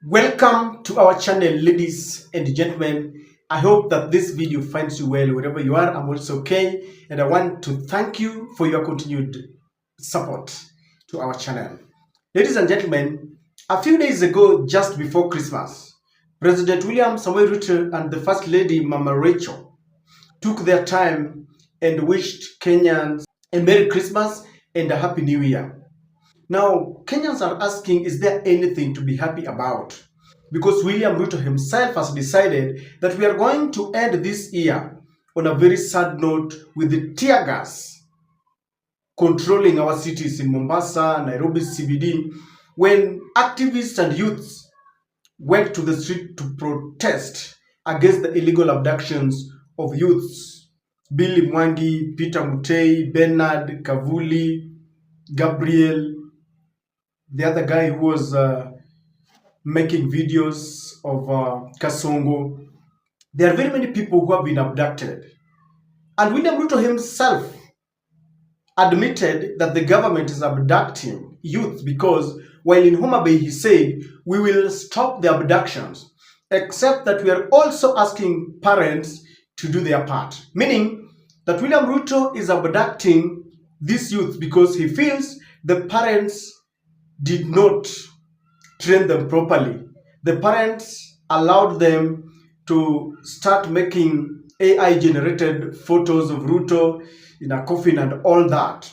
Welcome to our channel, ladies and gentlemen. I hope that this video finds you well wherever you are. I'm also okay, and I want to thank you for your continued support to our channel. Ladies and gentlemen, a few days ago, just before Christmas, President William Samoei Ruto and the First Lady Mama Rachel took their time and wished Kenyans a Merry Christmas and a Happy New Year. Now, Kenyans are asking, is there anything to be happy about? Because William Ruto himself has decided that we are going to end this year on a very sad note with the tear gas controlling our cities in Mombasa, Nairobi CBD, when activists and youths went to the street to protest against the illegal abductions of youths. Billy Mwangi, Peter Mutei, Bernard, Kavuli, Gabriel, the other guy who was making videos of Kasongo. There are very many people who have been abducted. And William Ruto himself admitted that the government is abducting youth because while in Homa Bay he said, we will stop the abductions, except that we are also asking parents to do their part. Meaning that William Ruto is abducting these youth because he feels the parents did not train them properly. The parents allowed them to start making AI-generated photos of Ruto in a coffin and all that.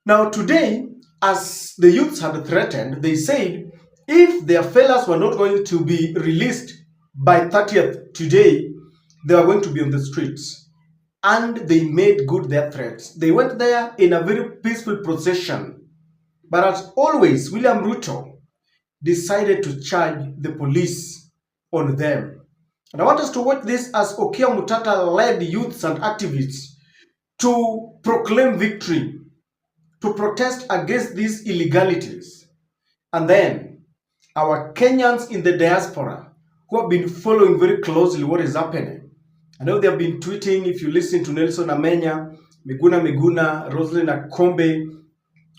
Now today, as the youths had threatened, they said if their fellas were not going to be released by 30th today, they were going to be on the streets. And they made good their threats. They went there in a very peaceful procession. But as always, William Ruto decided to charge the police on them. And I want us to watch this as Okiya Omutatah led youths and activists to proclaim victory, to protest against these illegalities. And then our Kenyans in the diaspora who have been following very closely what is happening. I know they have been tweeting, if you listen to Nelson Amenya, Miguna, Roslyn Akombe,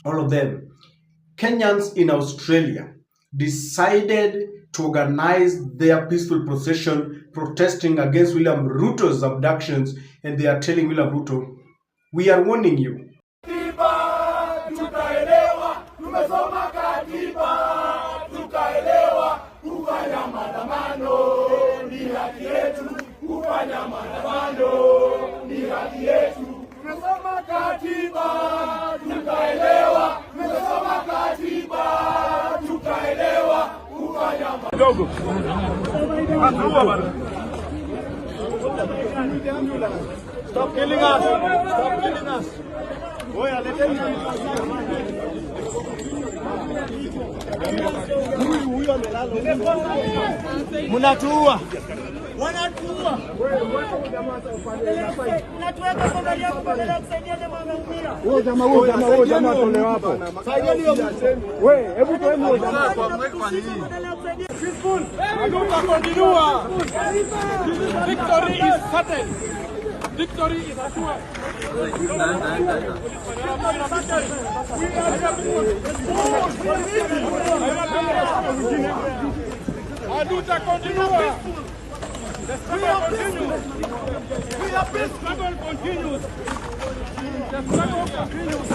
all of them. Kenyans in Australia decided to organize their peaceful procession protesting against William Ruto's abductions, and they are telling William Ruto, we are warning you. Stop killing us! Stop killing us! Munatuua! Wanatuua! Jamaa tolewa hapo. Wewe, hebu tuende huyo jamaa kwa mweka nini? Continua. Victory is certain. Victory is assured. Aduta continua. The struggle continues. The struggle continues. The struggle continues.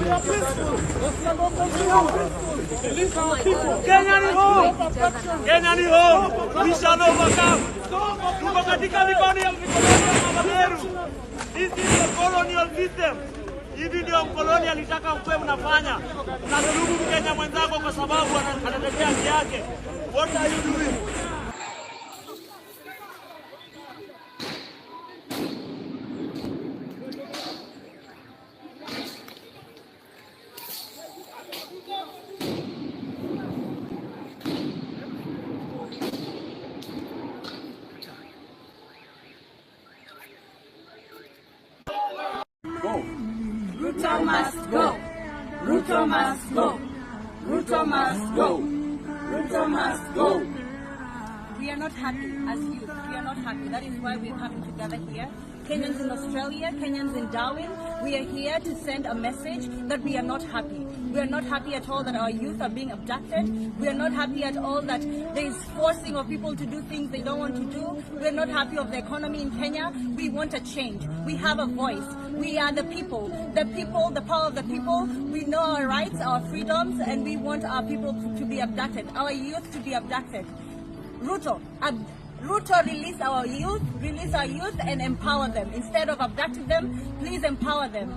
We are peaceful. The struggle continues. Release our people. Kenyan is home. Kenyan is home. We shall overcome. Tuko katika mikono ya mabeberu. This is the colonial system. Hivi ndio mkoloni alitaka mkwe mnafanya. Unadhulumu Mkenya mwenzako kwa sababu anatetea haki yake. What are you doing? Go. Ruto must go. Ruto must go. Ruto must go. Ruto must go. We are not happy as youth. We are not happy. That is why we are coming together here Kenyans in Australia, Kenyans in Darwin, we are here to send a message that we are not happy. We are not happy at all that our youth are being abducted. We are not happy at all that there is forcing of people to do things they don't want to do. We are not happy of the economy in Kenya. We want a change. We have a voice. We are the people, the power of the people. We know our rights, our freedoms, and we want our people to be abducted, our youth to be abducted. Ruto, release our youth and empower them. Instead of abducting them, please empower them.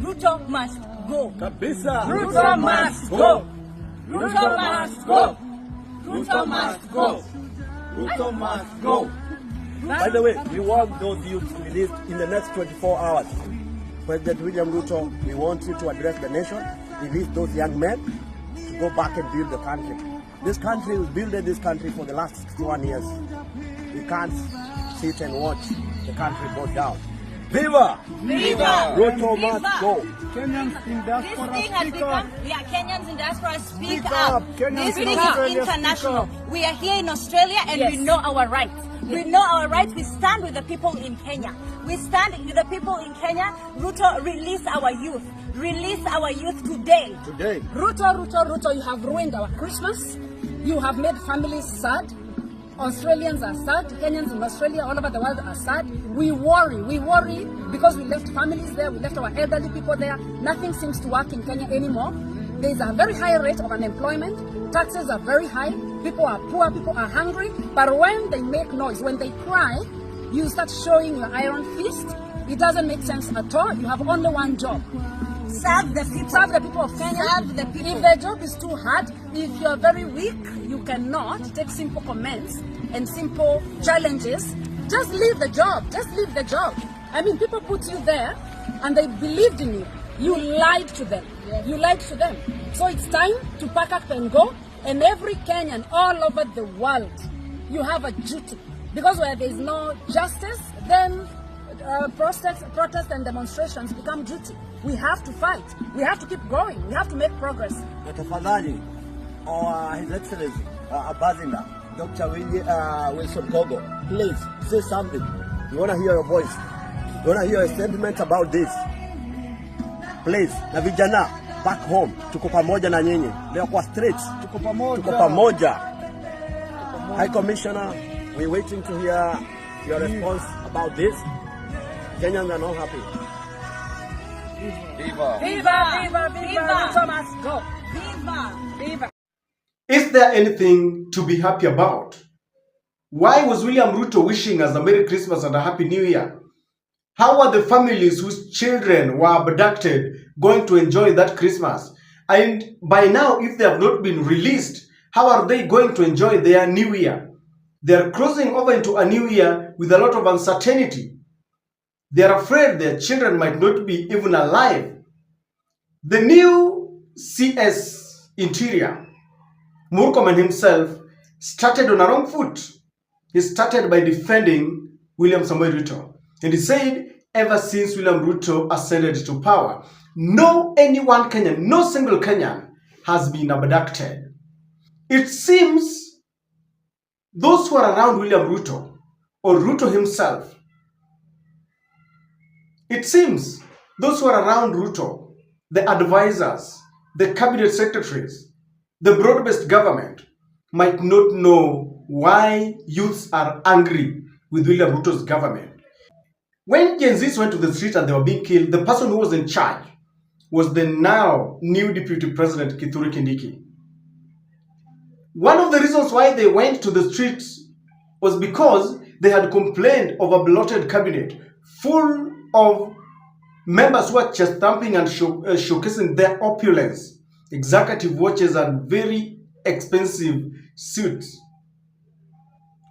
Ruto must go. Kabisa. Ruto must go. Ruto must go. Ruto must go. Ruto must go. By the way, we want those youths released in the next 24 hours. President William Ruto, we want you to address the nation, release those young men to go back and build the country. This country, we built this country for the last 61 years. We can't sit and watch the country go down. Viva! Viva! Ruto must go. Kenyans in This Diaspora, thing has speak become, up. Kenyans in Diaspora, speak Speak up. up. Kenyans This in thing is Australia, international. speak We are here in Australia and we know our rights. We know our rights. We stand with the people in Kenya. We stand with the people in Kenya. Ruto, release our youth. Release our youth today. Today. Ruto, you have ruined our Christmas. You have made families sad. Australians are sad. Kenyans in Australia, all over the world are sad. We worry because we left families there. We left our elderly people there. Nothing seems to work in Kenya anymore. There is a very high rate of unemployment. Taxes are very high. People are poor. People are hungry. But when they make noise, when they cry, you start showing your iron fist. It doesn't make sense at all. You have only one job. Serve the people. Serve the people of Kenya. Serve the people. If the job is too hard, if you're very weak, you cannot take simple comments and simple challenges. Just leave the job. Just leave the job. I mean, people put you there and they believed in you. You lied to them. You lied to them. So it's time to pack up and go. And every Kenyan all over the world, you have a duty. Because where there is no justice, then protests and demonstrations become duty. We have to fight. We have to keep going. We have to make progress. Na tafadhali, His Excellency, Ambassador, Dr. Wilson Kogo, please say something. We want to hear your voice. We want to hear your sentiments about this. Please, na vijana, back home, tuko pamoja na nyinyi. Leo kwa streets, Tuko pamoja. tuko pamoja. High Commissioner, we're waiting to hear your response about this. Kenyans are not happy. Viva! Viva! Ruto must go. Viva! Is there anything to be happy about? Why was William Ruto wishing us a Merry Christmas and a Happy New Year? How are the families whose children were abducted going to enjoy that Christmas? And by now, if they have not been released, how are they going to enjoy their New Year? They are crossing over into a new year with a lot of uncertainty. They are afraid their children might not be even alive. The new CS Interior, Murkomen himself, started on a wrong foot. He started by defending William Samoei Ruto. And he said, ever since William Ruto ascended to power, no single Kenyan has been abducted. It seems those who are around William Ruto, or Ruto himself, it seems those who are around Ruto, the advisors, the cabinet secretaries, the broad-based government, might not know why youths are angry with William Ruto's government. When Gen Zs went to the street and they were being killed, the person who was in charge was the now new Deputy President Kithure Kindiki. One of the reasons why they went to the streets was because they had complained of a bloated cabinet full of members who are chest thumping and showcasing their opulence, executive watches and very expensive suits.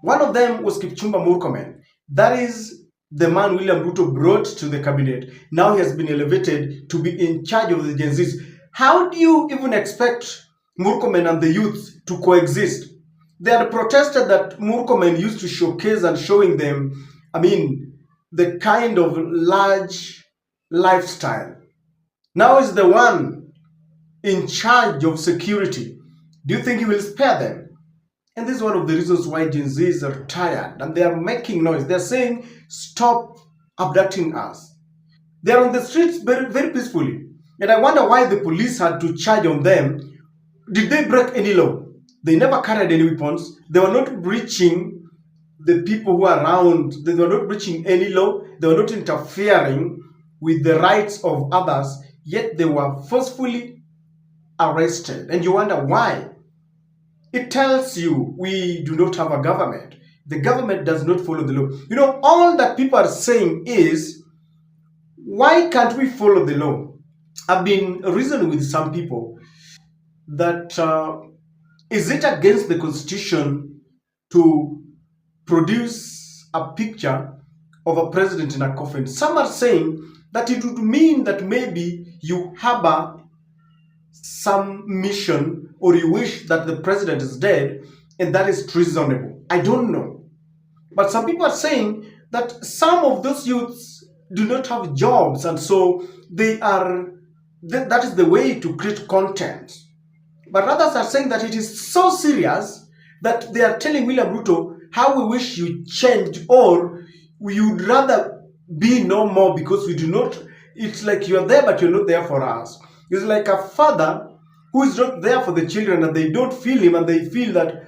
One of them was Kipchumba Murkomen. That is the man William Ruto brought to the cabinet. Now he has been elevated to be in charge of the Gen Zs. How do you even expect Murkomen and the youth to coexist? They had protested that Murkomen used to showcase and showing them, the kind of large lifestyle. Now is the one in charge of security. Do you think he will spare them? And this is one of the reasons why Gen Zs are tired and they are making noise. They're saying, stop abducting us. They are on the streets very, very peacefully. And I wonder why the police had to charge on them. Did they break any law? They never carried any weapons. They were not breaching the people who are around. They were not breaching any law. They were not interfering with the rights of others. Yet they were forcefully arrested. And you wonder why. It tells you we do not have a government. The government does not follow the law. You know, all that people are saying is, why can't we follow the law? I've been reasoning with some people that is it against the constitution to produce a picture of a president in a coffin? Some are saying that it would mean that maybe you harbor some mission or you wish that the president is dead, and that is treasonable. I don't know. But some people are saying that some of those youths do not have jobs, and so that is the way to create content. But others are saying that it is so serious that they are telling William Ruto how we wish you change, or we would rather be no more because we do not. It's like you are there but you're not there for us. It's like a father who is not there for the children and they don't feel him, and they feel that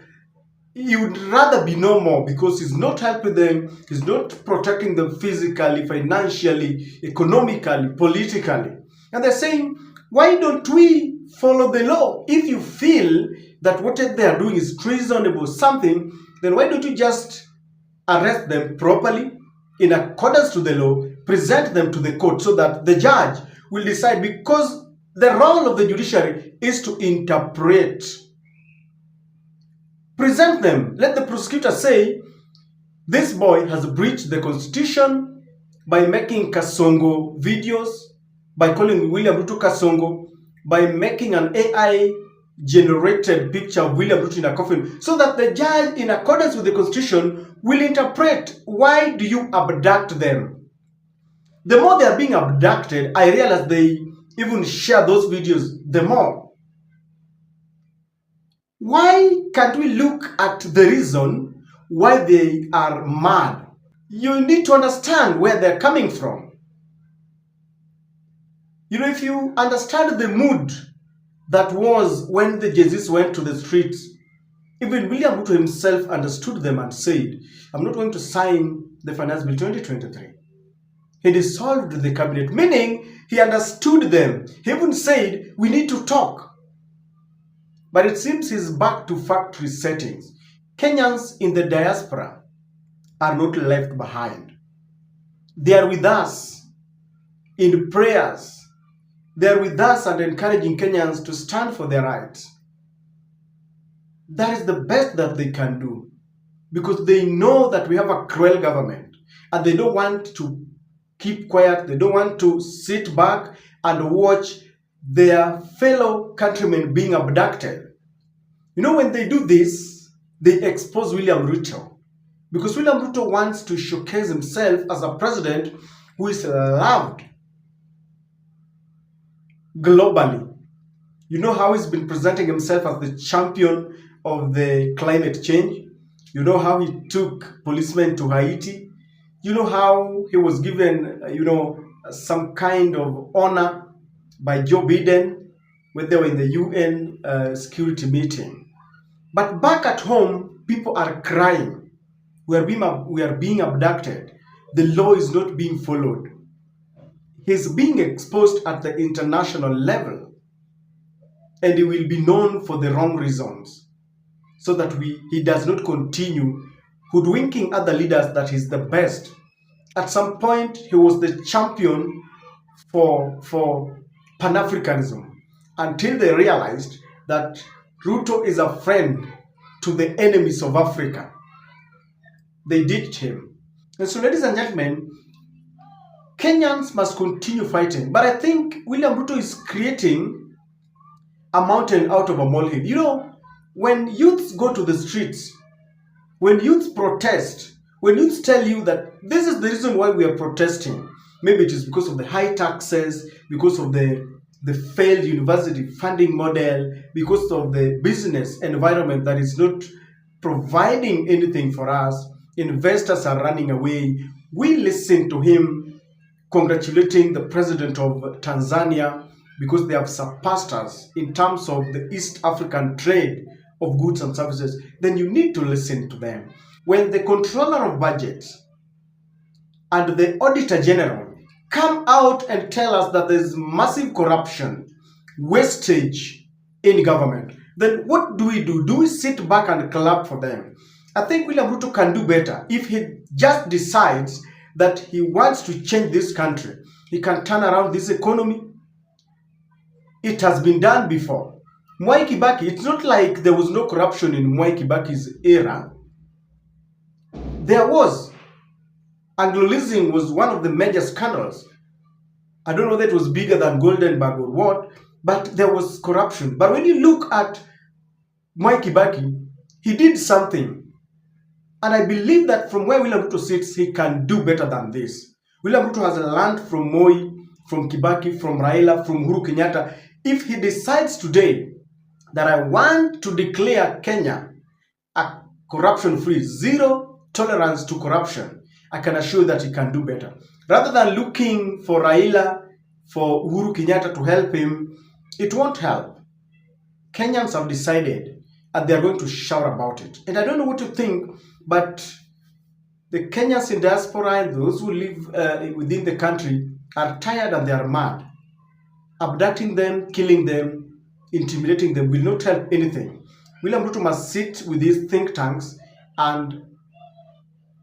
he would rather be no more because he's not helping them, he's not protecting them physically, financially, economically, politically. And they're saying, why don't we follow the law? If you feel that what they are doing is treasonable something, then why don't you just arrest them properly in accordance to the law, present them to the court so that the judge will decide, because the role of the judiciary is to interpret. Present them. Let the prosecutor say, this boy has breached the constitution by making Kasongo videos, by calling William Ruto Kasongo, by making an AI-generated picture of William Ruto in a coffin, so that the judge, in accordance with the constitution, will interpret. Why do you abduct them? The more they are being abducted, I realize they even share those videos the more. Why can't we look at the reason why they are mad? You need to understand where they're coming from. You know, if you understand the mood that was when the Jesus went to the streets, even William Ruto himself understood them and said, I'm not going to sign the Finance Bill 2023. He dissolved the cabinet, meaning he understood them. He even said, we need to talk. But it seems he's back to factory settings. Kenyans in the diaspora are not left behind. They are with us in prayers. They are with us and encouraging Kenyans to stand for their rights. That is the best that they can do, because they know that we have a cruel government and they don't want to keep quiet. They don't want to sit back and watch their fellow countrymen being abducted. You know, when they do this, they expose William Ruto, because William Ruto wants to showcase himself as a president who is loved globally. You know how he's been presenting himself as the champion of the climate change. You know how he took policemen to Haiti. You know how he was given, some kind of honor by Joe Biden when they were in the UN security meeting. But back at home, people are crying. We are being abducted. The law is not being followed. He's being exposed at the international level, and he will be known for the wrong reasons, so that he does not continue hoodwinking other leaders that he's the best. At some point, he was the champion for Pan-Africanism, until they realized that Ruto is a friend to the enemies of Africa. They ditched him. And so, ladies and gentlemen, Kenyans must continue fighting. But I think William Ruto is creating a mountain out of a molehill. You know, when youths go to the streets, when youths protest, when youths tell you that this is the reason why we are protesting, maybe it is because of the high taxes, because of the failed university funding model, because of the business environment that is not providing anything for us, investors are running away, We listened to him congratulating the president of Tanzania because they have surpassed us in terms of the East African trade of goods and services. Then you need to listen to them. When the controller of budget and the auditor general come out and tell us that there's massive corruption, wastage in government, then what do we do? Do we sit back and clap for them? I think William Ruto can do better. If he just decides that he wants to change this country, he can turn around this economy. It has been done before. Mwai Kibaki, it's not like there was no corruption in Mwai Kibaki's era. There was. Anglo-leasing was one of the major scandals. I don't know that it was bigger than Goldenberg or what, but there was corruption. But when you look at Mwai Kibaki, he did something. And I believe that from where William Ruto sits, he can do better than this. William Ruto has learned from Moi, from Kibaki, from Raila, from Uhuru Kenyatta. If he decides today that I want to declare Kenya a corruption-free, zero tolerance to corruption, I can assure that he can do better. Rather than looking for Raila, for Uhuru Kenyatta to help him, it won't help. Kenyans have decided and they're going to shout about it. And I don't know what to think, but the Kenyans in diaspora and those who live within the country are tired and they are mad. Abducting them, killing them, intimidating them will not help anything. William Ruto must sit with these think tanks and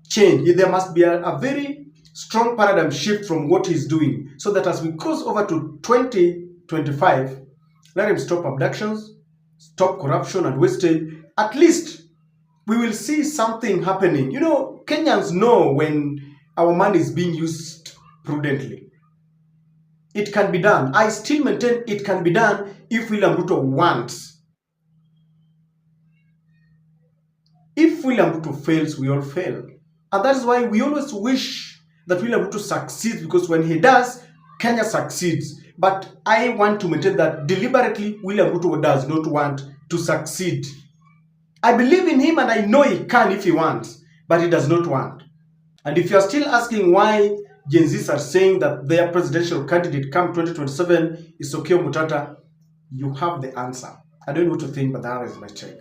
change. There must be a very strong paradigm shift from what he's doing so that as we cross over to 2025, let him stop abductions, stop corruption and wastage. At least we will see something happening. You know, Kenyans know when our money is being used prudently. It can be done. I still maintain it can be done if William Ruto wants. If William Ruto fails, we all fail. And that's why we always wish that William Ruto succeeds, because when he does, Kenya succeeds. But I want to maintain that deliberately William Ruto does not want to succeed. I believe in him and I know he can if he wants, but he does not want. And if you are still asking why Gen Zs are saying that their presidential candidate come 2027 is Okiya Omutatah, you have the answer. I don't know what to think, but that is my take.